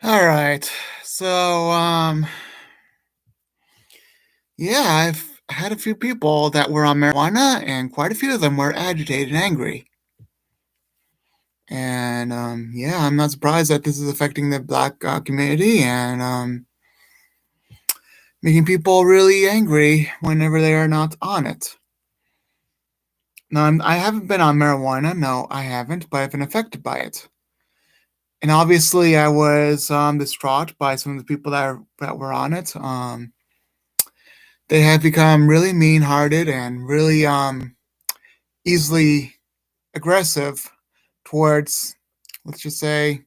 All right. So, yeah, I've had a few people that were on marijuana, and quite a few of them were agitated and angry. And yeah, I'm not surprised that this is affecting the black community and making people really angry whenever they are not on it. Now, I haven't been on marijuana. No, I haven't, but I've been affected by it. And obviously, I was distraught by some of the people that were on it. They have become really mean-hearted and really easily aggressive towards, let's just say,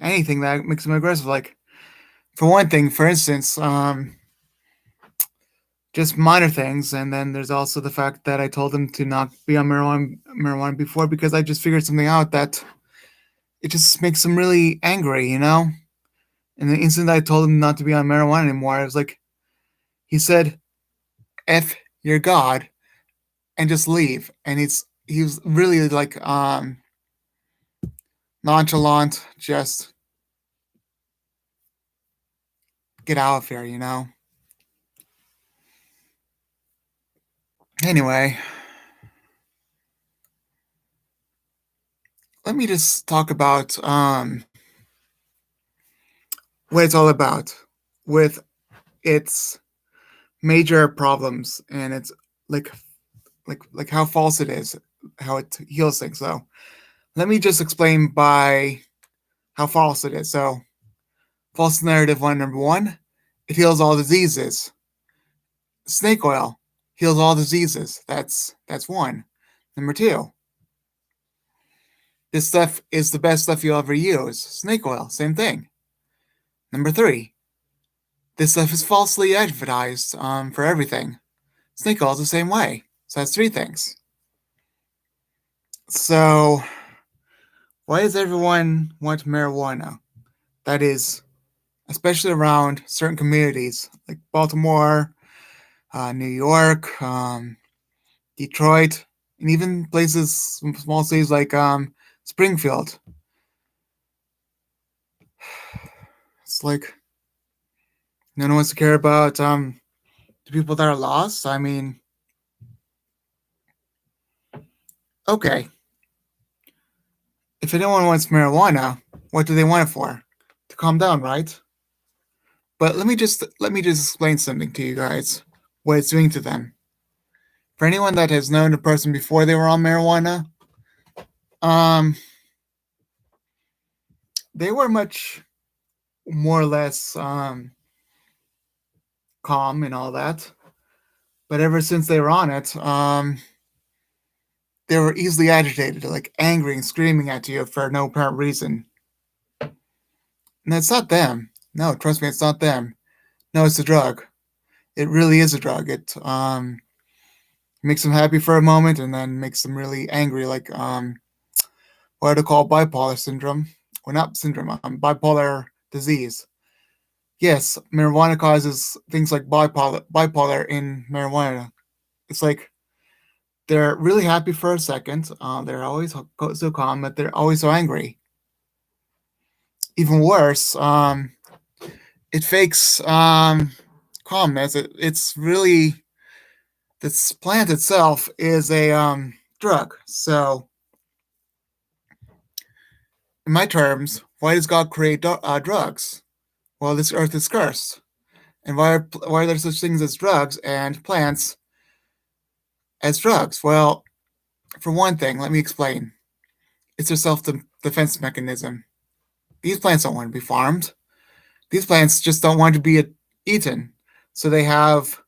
anything that makes them aggressive. Like, for one thing, for instance, just minor things. And then there's also the fact that I told them to not be on marijuana before because I just figured something out that it just makes them really angry, you know? And the instant I told him not to be on marijuana anymore, I was like, he said, F your God and just leave. And he was really like nonchalant, just get out of here, you know? Anyway, let me just talk about what it's all about with its major problems and its like like how false it is, how it heals things. So let me just explain by how false it is. So false narrative one, number one, it heals all diseases. Snake oil heals all diseases. That's one. Number two, this stuff is the best stuff you'll ever use. Snake oil, same thing. Number three, this stuff is falsely advertised for everything. Snake oil is the same way. So that's three things. So why does everyone want marijuana? That is, especially around certain communities like Baltimore, New York, Detroit, and even places, small cities like Springfield. It's like no one wants to care about the people that are lost. I mean, okay, if anyone wants marijuana, what do they want it for? To calm down, right? But let me just explain something to you guys. What it's doing to them. For anyone that has known a person before they were on marijuana, um, they were much more or less calm and all that. But ever since they were on it, they were easily agitated, like angry and screaming at you for no apparent reason. And it's not them. No, trust me, it's not them. No, it's a drug. It really is a drug. It makes them happy for a moment and then makes them really angry, like what I call bipolar syndrome. Well, not syndrome, bipolar disease. Yes, marijuana causes things like bipolar in marijuana. It's like they're really happy for a second. They're always so calm, but they're always so angry. Even worse, it fakes calmness. It's really this plant itself is a drug. So, in my terms, why does God create drugs? Well, this earth is cursed. And why are there such things as drugs and plants as drugs? Well, for one thing, let me explain. It's a self defense mechanism. These plants don't want to be farmed. These plants just don't want to be eaten. So they have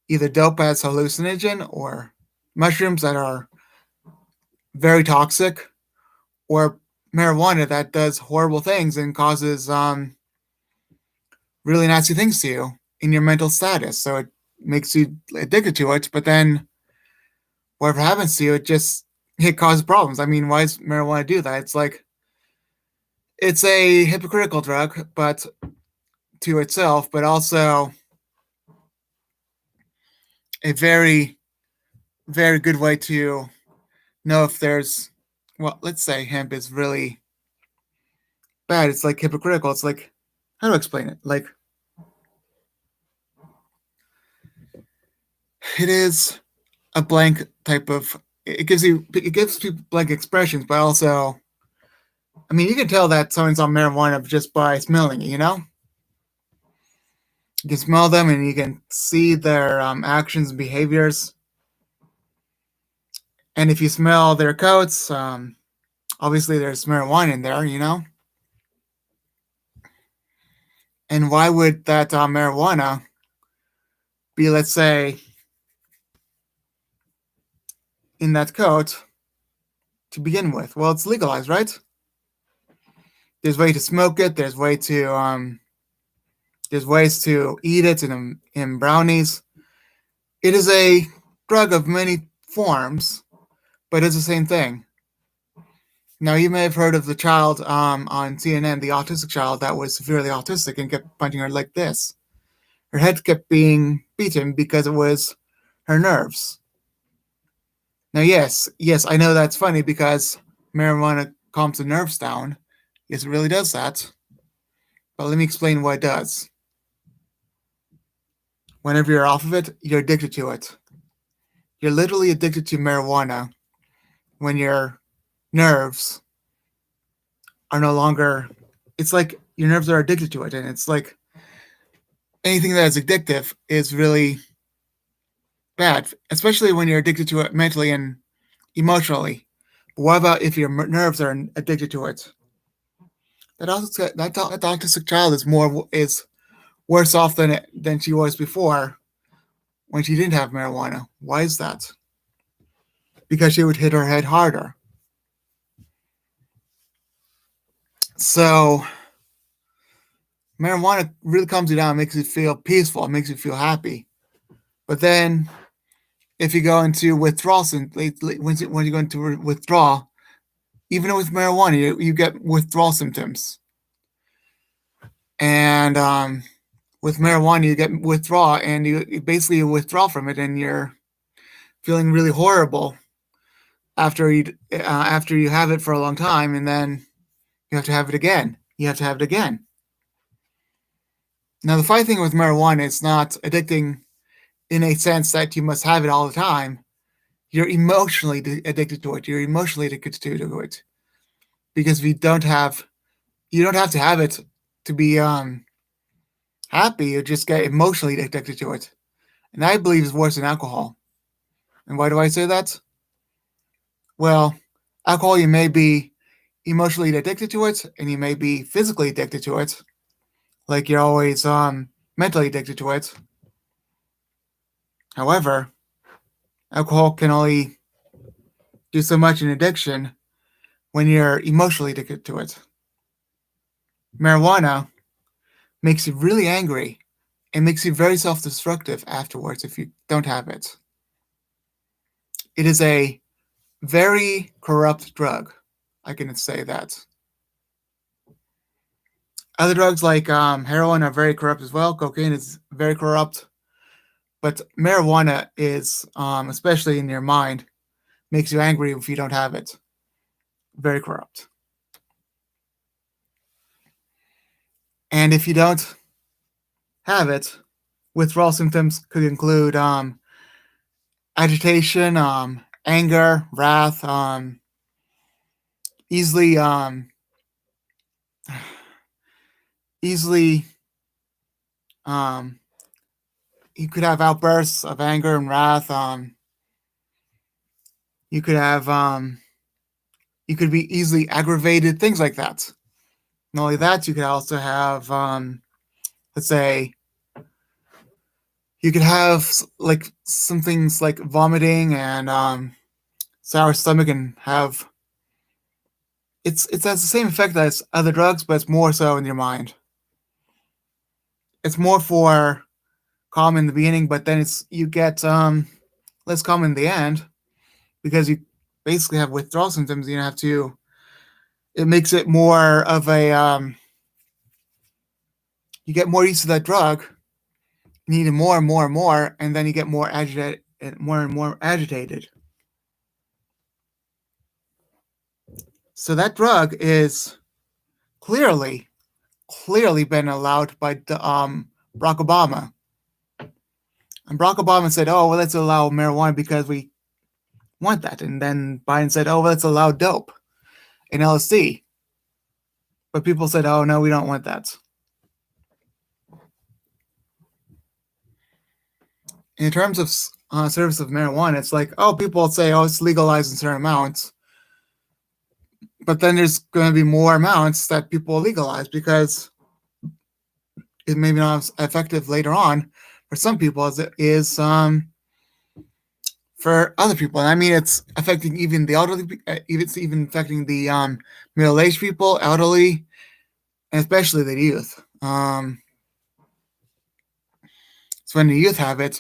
either dope as hallucinogen or mushrooms that are very toxic or marijuana that does horrible things and causes really nasty things to you in your mental status. So it makes you addicted to it, but then whatever happens to you, it causes problems. I mean, why does marijuana do that? It's like it's a hypocritical drug, but to itself, but also a very, very good way to know if there's, well, let's say hemp is really bad. It's like hypocritical. It's like, how do I explain it? Like, it is a blank type of. It gives people blank expressions, but also, I mean, you can tell that someone's on marijuana just by smelling it. You can smell them and you can see their actions and behaviors. And if you smell their coats, obviously there's marijuana in there. And why would that marijuana be, let's say, in that coat to begin with? Well, it's legalized, right? There's way to smoke it. There's ways to eat it in brownies. It is a drug of many forms, but it's the same thing. Now, you may have heard of the child on CNN, the autistic child that was severely autistic and kept punching her like this. Her head kept being beaten because it was her nerves. Now, yes, I know that's funny because marijuana calms the nerves down. Yes, it really does that. But let me explain what it does. Whenever you're off of it, you're addicted to it. You're literally addicted to marijuana when your nerves are no longer. It's like your nerves are addicted to it, and it's like anything that is addictive is really bad, especially when you're addicted to it mentally and emotionally. But what about if your nerves are addicted to it? That autistic child is worse off than she was before when she didn't have marijuana. Why is that? Because she would hit her head harder. So marijuana really calms you down, makes you feel peaceful, makes you feel happy. But then if you go into withdrawal, when you go into withdrawal, even with marijuana, you get withdrawal symptoms. And with marijuana, you get withdrawal, and you basically withdraw from it, and you're feeling really horrible after you have it for a long time, and then you have to have it again. You have to have it again. Now, the funny thing with marijuana, it's not addicting in a sense that you must have it all the time. You're emotionally addicted to it. You're emotionally addicted to it because if you don't have to have it to be happy. You just get emotionally addicted to it, and I believe is worse than alcohol. And why do I say that? Well, alcohol, you may be emotionally addicted to it, and you may be physically addicted to it, like you're always mentally addicted to it. However, alcohol can only do so much in addiction when you're emotionally addicted to it. Marijuana makes you really angry and makes you very self-destructive afterwards if you don't have it. It is a very corrupt drug. I can say that. Other drugs like heroin are very corrupt as well. Cocaine is very corrupt. But marijuana is, especially in your mind, makes you angry if you don't have it. Very corrupt. And if you don't have it, withdrawal symptoms could include agitation, anger, wrath, easily, easily, um, you could have outbursts of anger and wrath. You could have, you could be easily aggravated, things like that. Not only that, you could also have, let's say, you could have like some things like vomiting and sour stomach, and have it has the same effect as other drugs, but it's more so in your mind. It's more for calm in the beginning, but then you get less calm in the end because you basically have withdrawal symptoms. You have to. It makes it more of a you get more used to that drug, you need it more and more and more, and then you get more agitated, more and more agitated. So that drug is clearly, clearly been allowed by Barack Obama. And Barack Obama said, "Oh, well, let's allow marijuana because we want that." And then Biden said, "Oh, well, let's allow dope and LSD." But people said, "Oh, no, we don't want that." In terms of service of marijuana, it's like, oh, people say, oh, it's legalized in certain amounts, but then there's going to be more amounts that people legalize because it may be not as effective later on for some people as it is for other people. And I mean, it's affecting even the elderly, it's even affecting the middle-aged people, elderly, and especially the youth. So when the youth have it,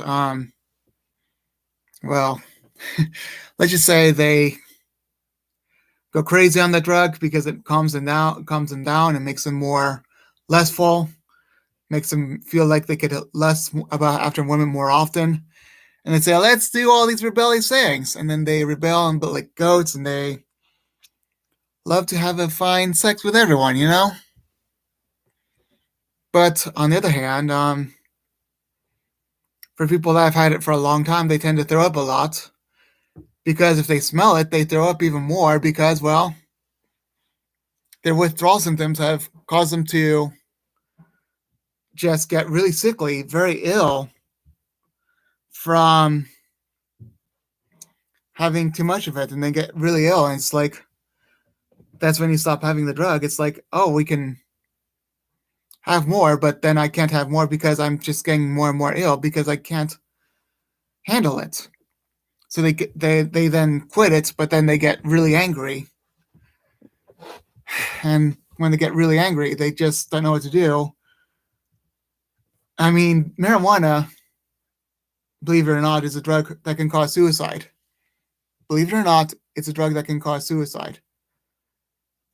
well, let's just say they go crazy on the drug because it calms them down, and makes them more less full, makes them feel like they could less about after women more often, and they say, "Let's do all these rebellious things," and then they rebel and but like goats, and they love to have a fine sex with everyone, you know. But on the other hand, for people that have had it for a long time, they tend to throw up a lot because if they smell it, they throw up even more because, well, their withdrawal symptoms have caused them to just get really sickly, very ill from having too much of it, and they get really ill. And it's like, that's when you stop having the drug. It's like, oh, we can have more, but then I can't have more because I'm just getting more and more ill because I can't handle it. So they then quit it, but then they get really angry. And when they get really angry, they just don't know what to do. I mean, marijuana, believe it or not, is a drug that can cause suicide. Believe it or not, it's a drug that can cause suicide.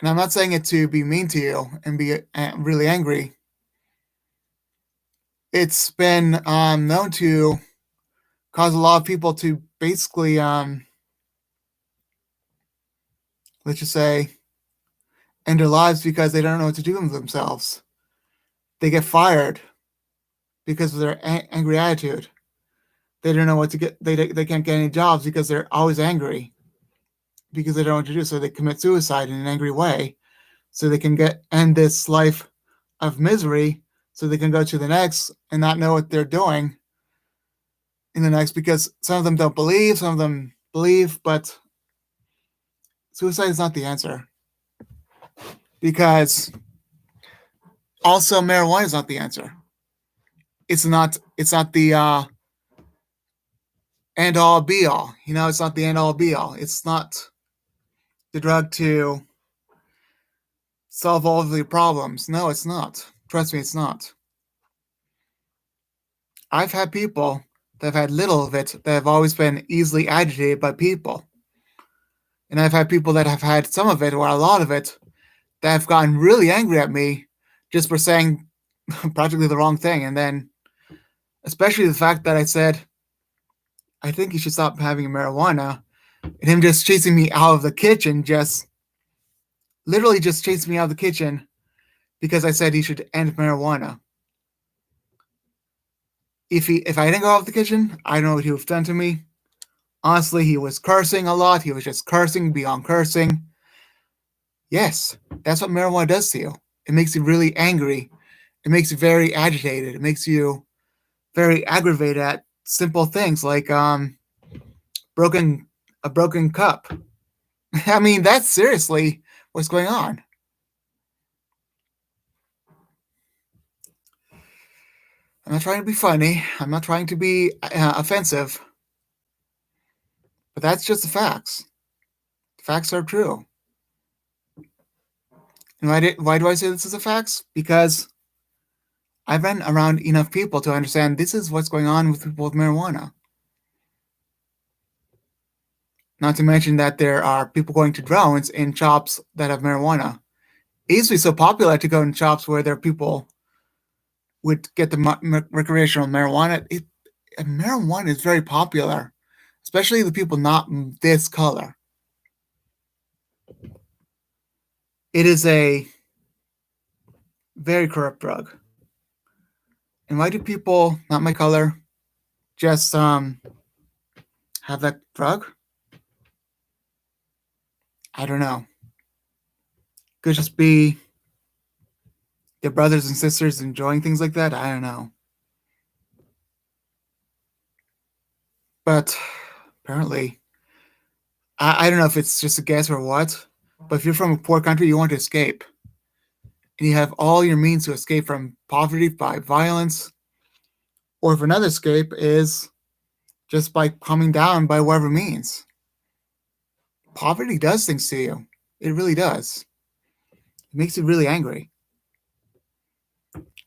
And I'm not saying it to be mean to you and be really angry. It's been known to cause a lot of people to basically, let's just say, end their lives because they don't know what to do with themselves. They get fired because of their angry attitude. They don't know what to get. They can't get any jobs because they're always angry because they don't know what to do. So they commit suicide in an angry way, so they can end this life of misery, so they can go to the next and not know what they're doing in the next because some of them don't believe, some of them believe, but suicide is not the answer. Because also marijuana is not the answer. It's not the end all be all. You know, it's not the end all be all. It's not the drug to solve all of the problems. No, it's not. Trust me, it's not. I've had people that have had little of it that have always been easily agitated by people. And I've had people that have had some of it or a lot of it that have gotten really angry at me just for saying practically the wrong thing. And then, especially the fact that I said, I think you should stop having marijuana, and him just chasing me out of the kitchen, just literally just chasing me out of the kitchen because I said he should end marijuana. If I didn't go out of the kitchen, I don't know what he would have done to me. Honestly, he was cursing a lot. He was just cursing beyond cursing. Yes, that's what marijuana does to you. It makes you really angry. It makes you very agitated. It makes you very aggravated at simple things like broken a broken cup. I mean, that's seriously what's going on. I'm not trying to be funny. I'm not trying to be offensive, but that's just the facts. The facts are true. And why do I say this is the facts? Because I've been around enough people to understand this is what's going on with people with marijuana. Not to mention that there are people going to drones in shops that have marijuana. It used to be so popular to go in shops where there are people would get the recreational marijuana. Marijuana is very popular, especially the people not this color. It is a Very corrupt drug. And why do people, not my color, just have that drug? I don't know. Could just be their brothers and sisters enjoying things like that. I don't know. But apparently, I don't know if it's just a guess or what. But if you're from a poor country, you want to escape, and you have all your means to escape from poverty by violence, or if another escape is just by calming down by whatever means. Poverty does things to you. It really does. It makes you really angry.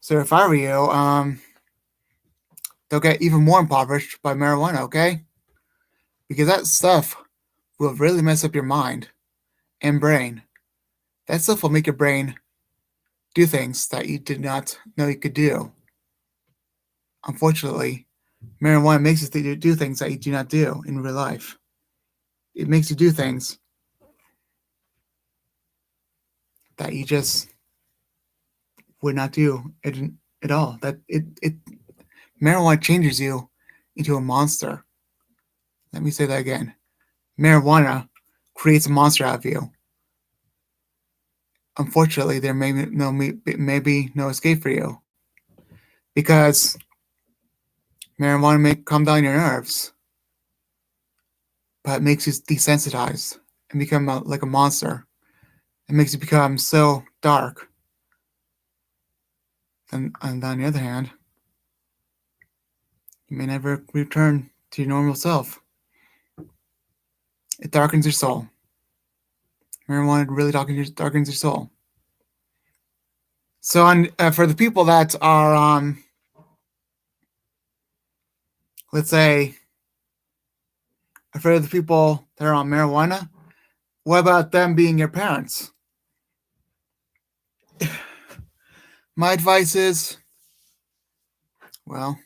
So if I were you, they'll get even more impoverished by marijuana, okay? Because that stuff will really mess up your mind and brain. That stuff will make your brain do things that you did not know you could do. Unfortunately, marijuana makes you do things that you do not do in real life. It makes you do things that you just would not do at all. That it marijuana changes you into a monster. Let me say that again. Marijuana creates a monster out of you. Unfortunately, there may be no escape for you because marijuana may calm down your nerves, but it makes you desensitized and become like a monster. It makes you become so dark. And on the other hand, you may never return to your normal self. It darkens your soul. Marijuana really darkens your soul. So, for the people that are, let's say, for the people that are on marijuana, what about them being your parents? My advice is, well,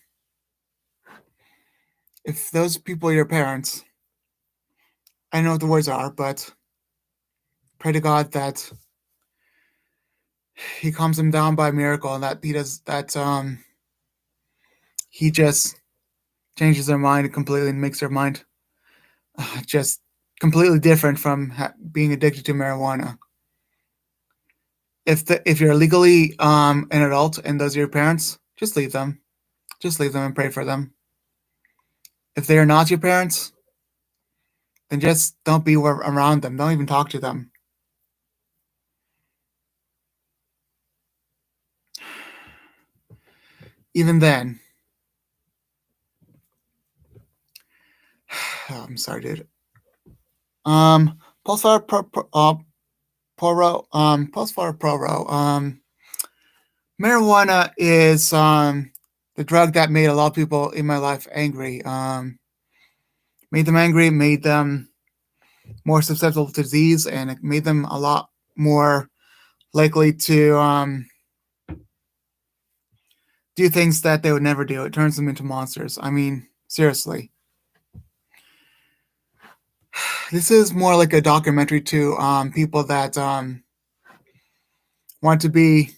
if those people are your parents, I know what the words are, but pray to God that He calms them down by miracle, and that He just changes their mind completely and makes their mind just completely different from being addicted to marijuana. If you're legally an adult and those are your parents, just leave them. Just leave them and pray for them. If they are not your parents, then just don't be around them. Don't even talk to them. Even then, oh, I'm sorry, dude. Pulsar Poro, Pulsar Poro. Marijuana is the drug that made a lot of people in my life angry. Made them angry, made them more susceptible to disease, and it made them a lot more likely to do things that they would never do. It turns them into monsters. I mean, seriously. This is more like a documentary to people that want to be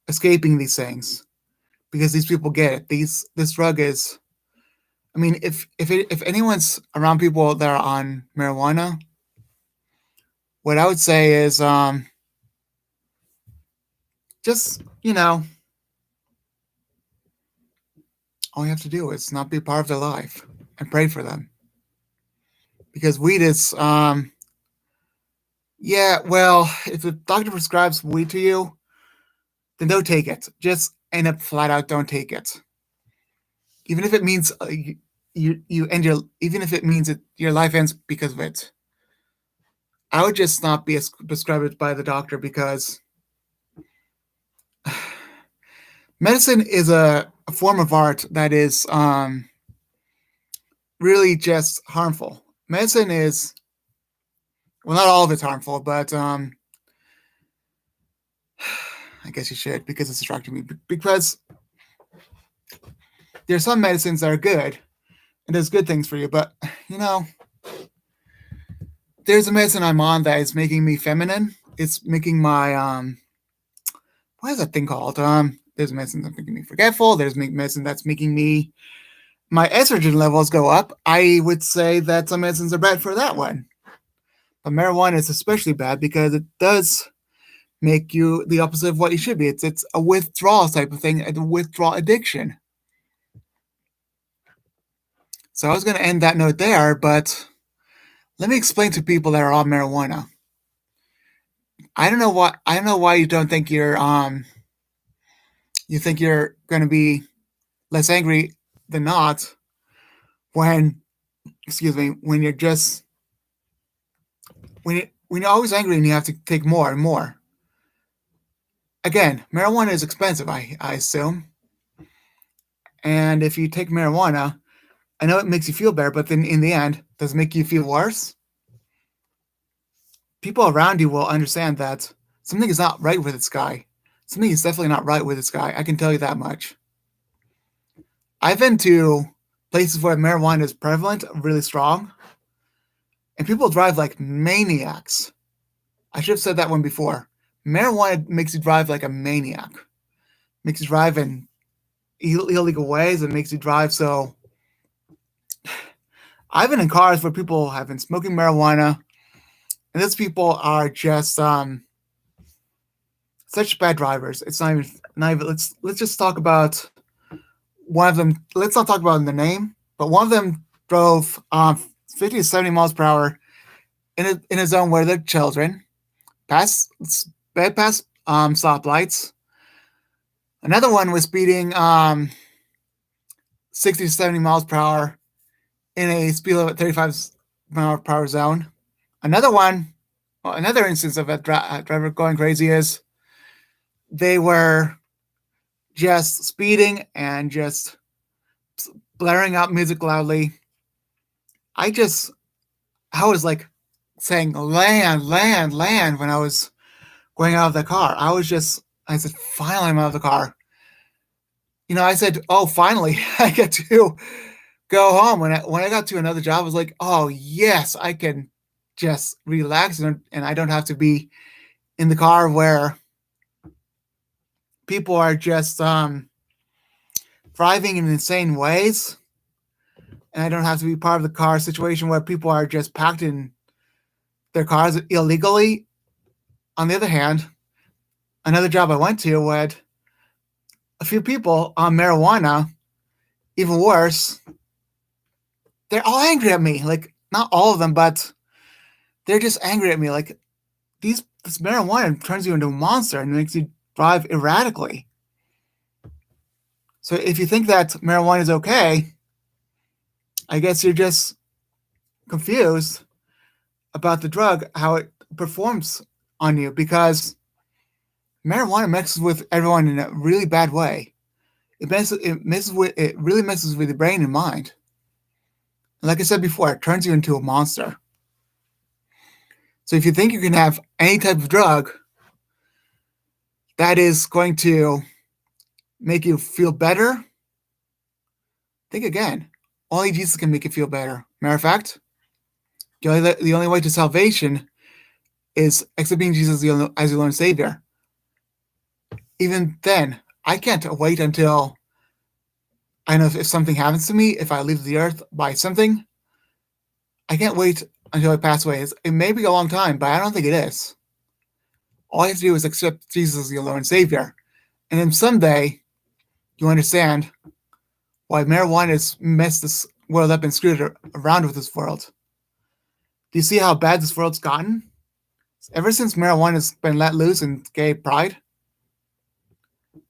escaping these things because these people get it. This drug is. I mean, if anyone's around people that are on marijuana, what I would say is just all you have to do is not be part of their life and pray for them because weed is yeah, well, if the doctor prescribes weed to you, then don't take it. Just end up flat out don't take it. Even if it means you end your even if it means that your life ends because of it. I would just not be prescribed it by the doctor because medicine is a form of art that is really just harmful. Medicine is well, not all of it's harmful, but I guess you should because it's distracting me. Because there's some medicines that are good and does good things for you, but you know, there's a medicine I'm on that is making me feminine. It's making my what is that thing called? There's medicine that's making me forgetful. There's medicine that's making me my estrogen levels go up. I would say that some medicines are bad for that one. But marijuana is especially bad because it does make you the opposite of what you should be. It's a withdrawal type of thing, a withdrawal addiction. So I was going to end that note there, but let me explain to people that are on marijuana. I don't know why you don't think you think you're going to be less angry than not when excuse me when you're just when you're always angry and you have to take more and more. Again, marijuana is expensive, I assume. And if you take marijuana, I know it makes you feel better, but then in the end, does it make you feel worse? People around you will understand that something is not right with this guy. Something is definitely not right with this guy. I can tell you that much. I've been to places where marijuana is prevalent, really strong, and people drive like maniacs. I should have said that one before. Marijuana makes you drive like a maniac. Makes you drive in illegal ways and makes you drive so. I've been in cars where people have been smoking marijuana, and those people are just such bad drivers. It's not even. Let's just talk about one of them. Let's not talk about the name, but one of them drove 50 to 70 miles per hour in a zone where there are children, past past stoplights. Another one was speeding 60 to 70 miles per hour in a speed limit 35 mile per hour zone. Another instance of a driver going crazy is they were just speeding and just blaring out music loudly. I was like saying land, land, land when I was going out of the car. I said, finally I'm out of the car. I said, oh, finally I get to go home. When I got to another job, I was like, oh yes, I can just relax and I don't have to be in the car where people are just driving in insane ways. And I don't have to be part of the car situation where people are just packed in their cars illegally. On the other hand, another job I went to had a few people on marijuana. Even worse, they're all angry at me. Like, not all of them, but they're just angry at me. Like, this marijuana turns you into a monster and makes you drive erratically. So if you think that marijuana is okay, I guess you're just confused about the drug, how it performs on you, because marijuana messes with everyone in a really bad way. It really messes with the brain and mind. And like I said before, it turns you into a monster. So if you think you can have any type of drug that is going to make you feel better, think again. Only Jesus can make you feel better. Matter of fact, the only way to salvation is accepting Jesus as your Lord and Savior. Even then, I can't wait until I know if something happens to me, if I leave the earth by something. I can't wait until I pass away. It may be a long time, but I don't think it is. All you have to do is accept Jesus as your Lord and Savior. And then someday, you understand why marijuana has messed this world up and screwed around with this world. Do you see how bad this world's gotten? Ever since marijuana has been let loose in gay pride,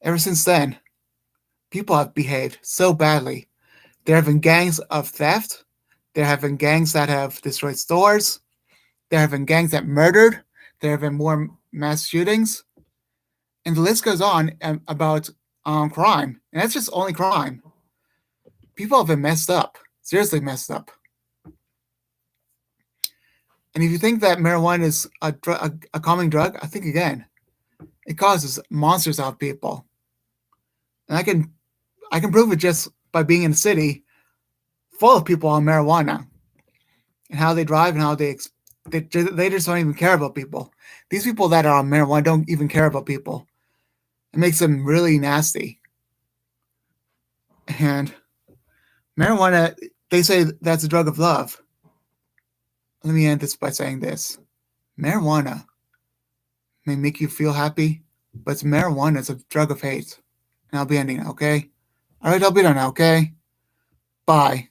ever since then, people have behaved so badly. There have been gangs of theft. There have been gangs that have destroyed stores. There have been gangs that murdered. There have been more mass shootings. And the list goes on about crime. And that's just only crime. People have been messed up. Seriously messed up. And if you think that marijuana is a calming drug, I think again, it causes monsters out of people. And I can prove it just by being in a city full of people on marijuana and how they drive and how they just don't even care about people. These people that are on marijuana don't even care about people. It makes them really nasty. And marijuana, they say that's a drug of love. Let me end this by saying this. Marijuana may make you feel happy, but marijuana is a drug of hate. And I'll be ending now, okay? Alright, I'll be done now, okay? Bye.